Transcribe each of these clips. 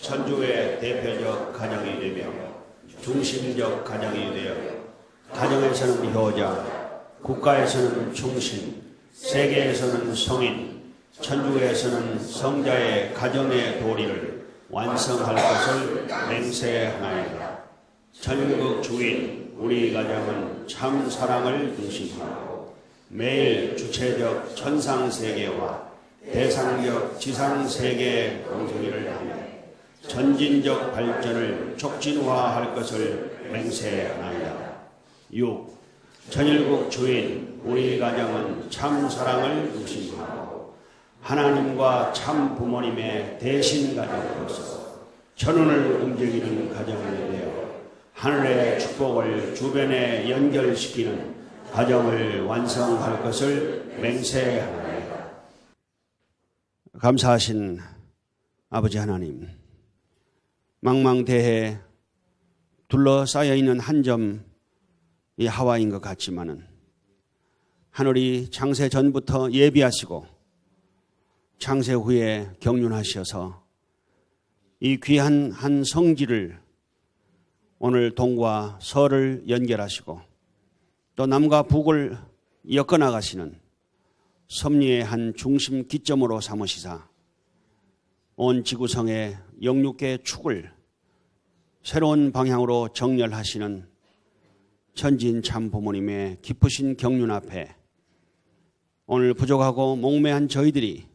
천주의 대표적 가정이 되며 중심적 가정이 되어 가정에서는 효자, 국가에서는 충신, 세계에서는 성인, 천주에서는 성자의 가정의 도리를 완성할 것을 맹세하나이다. 천국 주인 우리 가정은 참 사랑을 중심하고 매일 주체적 천상세계와 대상적 지상세계의 공생애를 하며 전진적 발전을 촉진화할 것을 맹세하나이다. 6. 천일국 주인 우리 가정은 참 사랑을 중심하고 하나님과 참 부모님의 대신 가정으로서 천운을 움직이는 가정이 되어 하늘의 축복을 주변에 연결시키는 가정을 완성할 것을 맹세하나이다. 감사하신 아버지 하나님, 망망대해에 둘러싸여 있는 한 점이 하와인 것 같지만은 하늘이 창세 전부터 예비하시고 창세 후에 경륜하셔서 이 귀한 한 성지를 오늘 동과 서를 연결하시고 또 남과 북을 엮어나가시는 섭리의 한 중심 기점으로 삼으시사 온 지구성의 영육계의 축을 새로운 방향으로 정렬하시는 천지인 참 부모님의 깊으신 경륜 앞에 오늘 부족하고 목매한 저희들이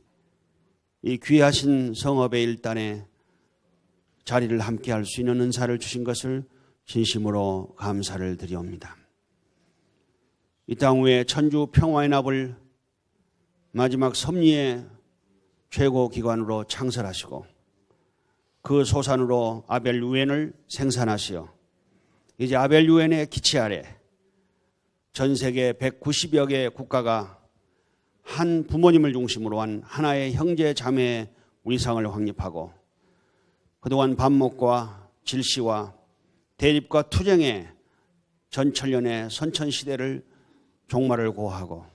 이 귀하신 성업의 일단에 자리를 함께 할 수 있는 은사를 주신 것을 진심으로 감사를 드리옵니다. 이 땅 위에 천주 평화의 납을 마지막 섭리의 최고 기관으로 창설하시고 그 소산으로 아벨 유엔을 생산하시어 이제 아벨 유엔의 기치 아래 전 세계 190여 개의 국가가 한 부모님을 중심으로 한 하나의 형제 자매의 위상을 확립하고 그동안 반목과 질시와 대립과 투쟁의 전천년의 선천시대를 종말을 고하고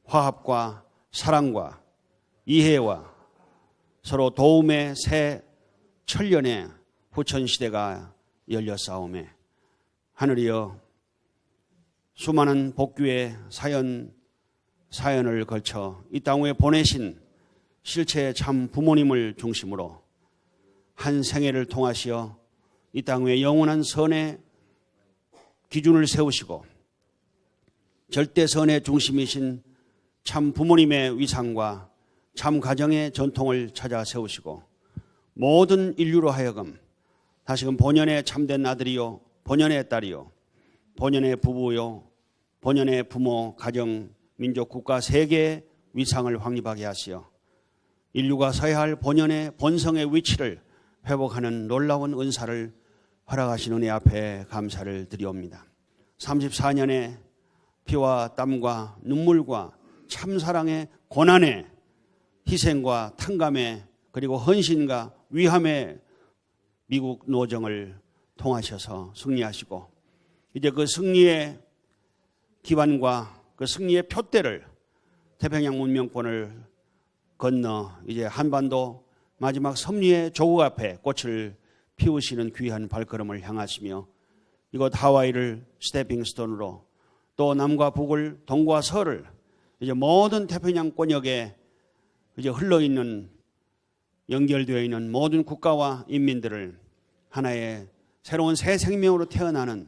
화합과 사랑과 이해와 서로 도움의 새 천년의 후천시대가 열렸사오매 하늘이여 수많은 복귀의 사연을 걸쳐 이 땅 위에 보내신 실체의 참 부모님을 중심으로 한 생애를 통하시어 이 땅 위에 영원한 선의 기준을 세우시고 절대선의 중심이신 참 부모님의 위상과 참 가정의 전통을 찾아 세우시고 모든 인류로 하여금 다시금 본연의 참된 아들이요 본연의 딸이요 본연의 부부요 본연의 부모, 가정, 민족, 국가, 세계의 위상을 확립하게 하시어 인류가 서야 할 본연의 본성의 위치를 회복하는 놀라운 은사를 허락하신 은혜 앞에 감사를 드리옵니다. 34년의 피와 땀과 눈물과 참사랑의 고난의 희생과 탕감의 그리고 헌신과 위함의 미국 노정을 통하셔서 승리하시고 이제 그 승리의 기반과 그 승리의 표대를 태평양 문명권을 건너 이제 한반도 마지막 섭리의 조국 앞에 꽃을 피우시는 귀한 발걸음을 향하시며 이곳 하와이를 스태핑스톤으로 또 남과 북을 동과 서를 이제 모든 태평양 권역에 이제 흘러있는 연결되어 있는 모든 국가와 인민들을 하나의 새로운 새 생명으로 태어나는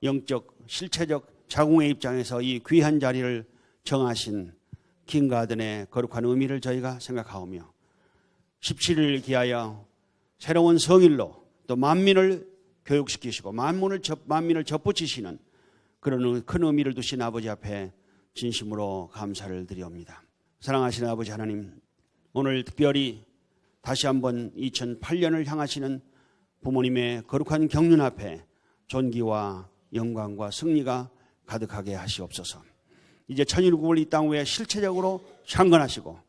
영적 실체적 자궁의 입장에서 이 귀한 자리를 정하신 킹가든의 거룩한 의미를 저희가 생각하오며 17일 기하여 새로운 성일로 또 만민을 교육시키시고 만민을 접붙이시는 그런 큰 의미를 두신 아버지 앞에 진심으로 감사를 드리옵니다. 사랑하시는 아버지 하나님, 오늘 특별히 다시 한번 2008년을 향하시는 부모님의 거룩한 경륜 앞에 존귀와 영광과 승리가 가득하게 하시옵소서. 이제 천일국을 이 땅 위에 실체적으로 창건하시고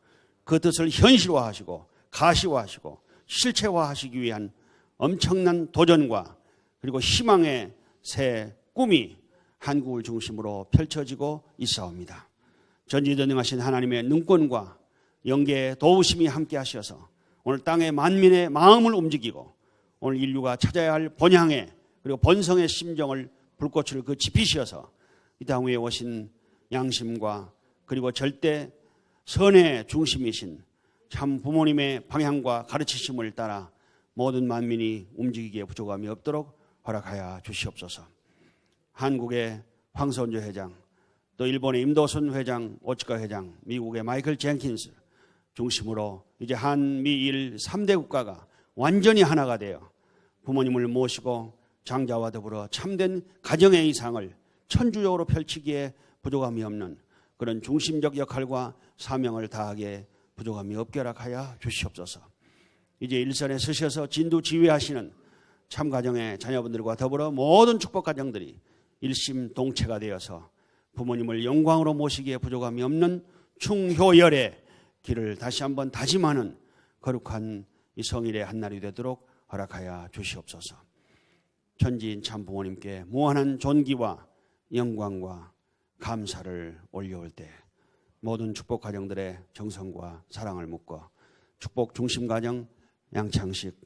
그 뜻을 현실화하시고 가시화하시고 실체화하시기 위한 엄청난 도전과 그리고 희망의 새 꿈이 한국을 중심으로 펼쳐지고 있사옵니다. 전지전능하신 하나님의 눈권과 영계의 도우심이 함께 하셔서 오늘 땅의 만민의 마음을 움직이고 오늘 인류가 찾아야 할 본향에 그리고 본성의 심정을 불꽃을 그 지피시어서 이 땅 위에 오신 양심과 그리고 절대 선의 중심이신 참 부모님의 방향과 가르치심을 따라 모든 만민이 움직이기에 부족함이 없도록 허락하여 주시옵소서. 한국의 황선조 회장, 또 일본의 임도순 회장, 오츠카 회장, 미국의 마이클 젠킨스 중심으로 이제 한미일 3대 국가가 완전히 하나가 되어 부모님을 모시고 장자와 더불어 참된 가정의 이상을 천주적으로 펼치기에 부족함이 없는 그런 중심적 역할과 사명을 다하기에 부족함이 없게 허락하여 주시옵소서. 이제 일선에 서셔서 진두지휘하시는 참가정의 자녀분들과 더불어 모든 축복가정들이 일심동체가 되어서 부모님을 영광으로 모시기에 부족함이 없는 충효열의 길을 다시 한번 다짐하는 거룩한 이 성일의 한날이 되도록 허락하여 주시옵소서. 전지인 참 부모님께 무한한 존귀와 영광과 감사를 올려올 때 모든 축복 가정들의 정성과 사랑을 묻고 축복 중심 가정 양창식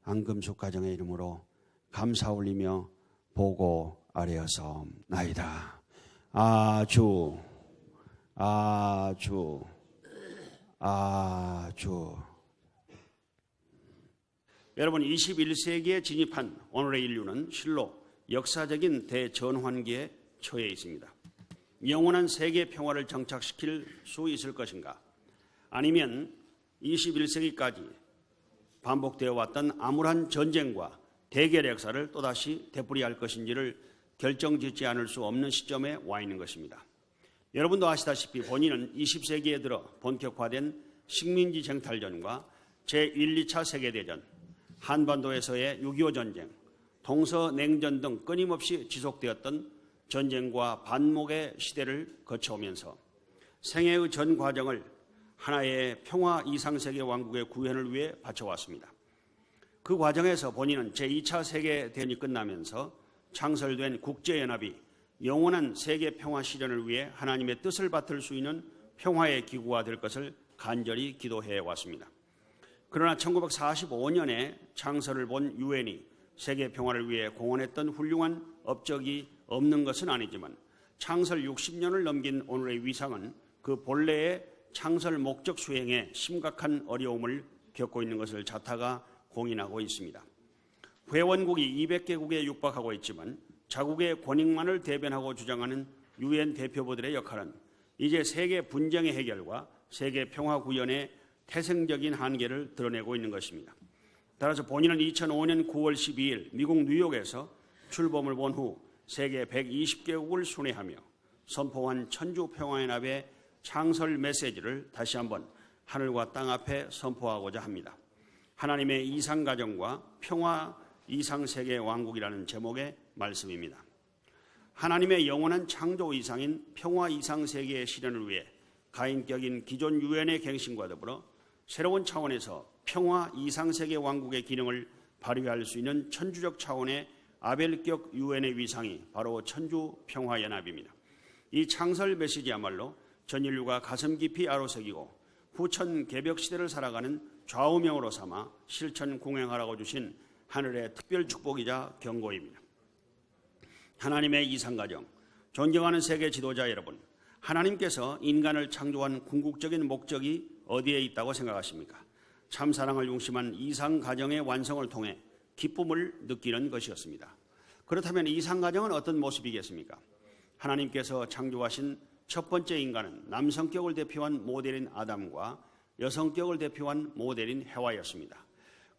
안금숙 가정의 이름으로 감사 올리며 보고 아뢰어서나이다. 아주 아주 아주. 여러분, 21세기에 진입한 오늘의 인류는 실로 역사적인 대전환기에 처해 있습니다. 영원한 세계 평화를 정착시킬 수 있을 것인가? 아니면 21세기까지 반복되어 왔던 암울한 전쟁과 대결의 역사를 또다시 되풀이할 것인지를 결정짓지 않을 수 없는 시점에 와 있는 것입니다. 여러분도 아시다시피 본인은 20세기에 들어 본격화된 식민지 쟁탈전과 제1, 2차 세계대전, 한반도에서의 6.25 전쟁, 동서냉전 등 끊임없이 지속되었던 전쟁과 반목의 시대를 거쳐오면서 생애의 전 과정을 하나의 평화 이상세계 왕국의 구현을 위해 바쳐왔습니다. 그 과정에서 본인은 제2차 세계대전이 끝나면서 창설된 국제연합이 영원한 세계 평화 실현을 위해 하나님의 뜻을 받들 수 있는 평화의 기구가 될 것을 간절히 기도해 왔습니다. 그러나 1945년에 창설을 본 유엔이 세계 평화를 위해 공헌했던 훌륭한 업적이 없는 것은 아니지만 창설 60년을 넘긴 오늘의 위상은 그 본래의 창설 목적 수행에 심각한 어려움을 겪고 있는 것을 자타가 공인하고 있습니다. 회원국이 200개국에 육박하고 있지만 자국의 권익만을 대변하고 주장하는 유엔 대표부들의 역할은 이제 세계 분쟁의 해결과 세계 평화 구현의 태생적인 한계를 드러내고 있는 것입니다. 따라서 본인은 2005년 9월 12일 미국 뉴욕에서 출범을 본 후 세계 120개국을 순회하며 선포한 천주평화연합의 창설 메시지를 다시 한번 하늘과 땅 앞에 선포하고자 합니다. 하나님의 이상가정과 평화 이상세계 왕국이라는 제목의 말씀입니다. 하나님의 영원한 창조 이상인 평화 이상세계의 실현을 위해 가인격인 기존 유엔의 갱신과 더불어 새로운 차원에서 평화 이상세계 왕국의 기능을 발휘할 수 있는 천주적 차원의 아벨격 유엔의 위상이 바로 천주평화연합입니다. 이 창설 메시지야말로 전 인류가 가슴 깊이 아로새기고 후천 개벽 시대를 살아가는 좌우명으로 삼아 실천 공행하라고 주신 하늘의 특별 축복이자 경고입니다. 하나님의 이상가정, 존경하는 세계 지도자 여러분, 하나님께서 인간을 창조한 궁극적인 목적이 어디에 있다고 생각하십니까? 참사랑을 중심한 이상가정의 완성을 통해 기쁨을 느끼는 것이었습니다. 그렇다면 이상가정은 어떤 모습이겠습니까? 하나님께서 창조하신 첫 번째 인간은 남성격을 대표한 모델인 아담과 여성격을 대표한 모델인 해와였습니다.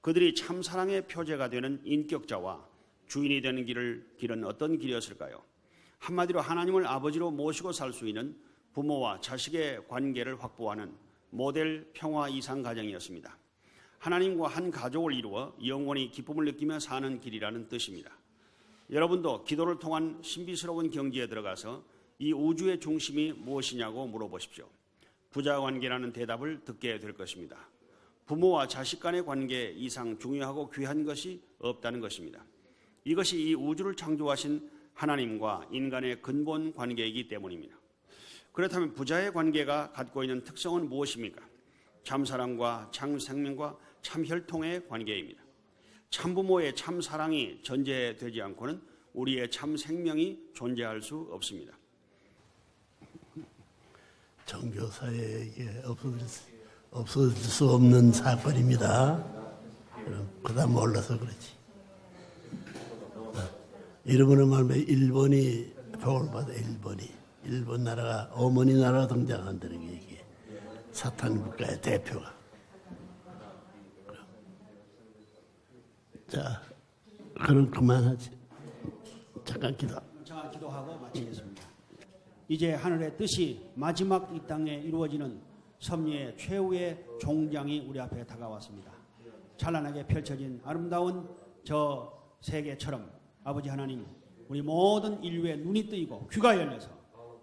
그들이 참사랑의 표제가 되는 인격자와 주인이 되는 길은 어떤 길이었을까요? 한마디로 하나님을 아버지로 모시고 살 수 있는 부모와 자식의 관계를 확보하는 모델 평화 이상 가정이었습니다. 하나님과 한 가족을 이루어 영원히 기쁨을 느끼며 사는 길이라는 뜻입니다. 여러분도 기도를 통한 신비스러운 경지에 들어가서 이 우주의 중심이 무엇이냐고 물어보십시오. 부자관계라는 대답을 듣게 될 것입니다. 부모와 자식 간의 관계 이상 중요하고 귀한 것이 없다는 것입니다. 이것이 이 우주를 창조하신 하나님과 인간의 근본 관계이기 때문입니다. 그렇다면 부자의 관계가 갖고 있는 특성은 무엇입니까? 참사랑과 참생명과 참 혈통의 관계입니다. 참부모의 참 사랑이 전제되지 않고는 우리의 참 생명이 존재할 수 없습니다. 종교사회에 없어질 수 없는 사건입니다. 그다 몰라서 그렇지. 이러므로 말하면 일본이 복을 받아. 일본 나라가 어머니 나라가 등장한다는 게 이게 사탄 국가의 대표가. 자, 그럼 그만하지. 잠깐 기도하고 마치겠습니다. 이제 하늘의 뜻이 마지막 이 땅에 이루어지는 섭리의 최후의 종장이 우리 앞에 다가왔습니다. 찬란하게 펼쳐진 아름다운 저 세계처럼 아버지 하나님, 우리 모든 인류의 눈이 뜨이고 귀가 열려서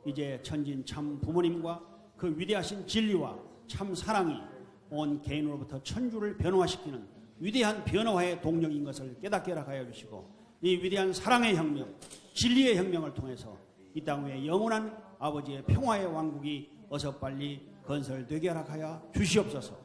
이제 천진 참 부모님과 그 위대하신 진리와 참 사랑이 온 개인으로부터 천주를 변화시키는 위대한 변화의 동력인 것을 깨닫게 하여 주시고, 이 위대한 사랑의 혁명, 진리의 혁명을 통해서 이 땅 위에 영원한 아버지의 평화의 왕국이 어서 빨리 건설되게 하여 주시옵소서.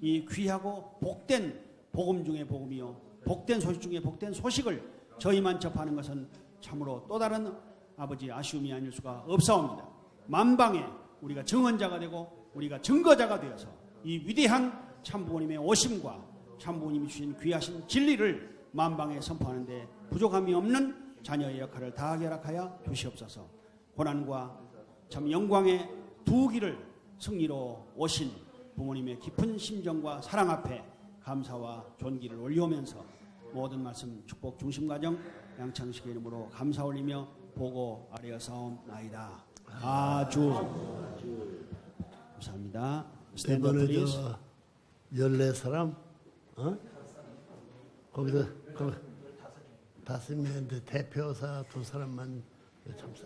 이 귀하고 복된 복음 중의 복음이요, 복된 소식 중에 복된 소식을 저희만 접하는 것은 참으로 또 다른 아버지 아쉬움이 아닐 수가 없사옵니다. 만방에 우리가 증언자가 되고 우리가 증거자가 되어서 이 위대한 참부모님의 오심과 참부모님이 주신 귀하신 진리를 만방에 선포하는데 부족함이 없는 자녀의 역할을 다하게 하여 주시옵소서. 고난과 참 영광의 두 길을 승리로 오신 부모님의 깊은 심정과 사랑 앞에 감사와 존귀를 올려오면서 모든 말씀 축복 중심가정 양창식의 이름으로 감사 올리며 보고 아뢰어사옵나이다. 아주 감사합니다. 이번에 저 14사람 거기서 5명인데 대표사 2사람만 참사.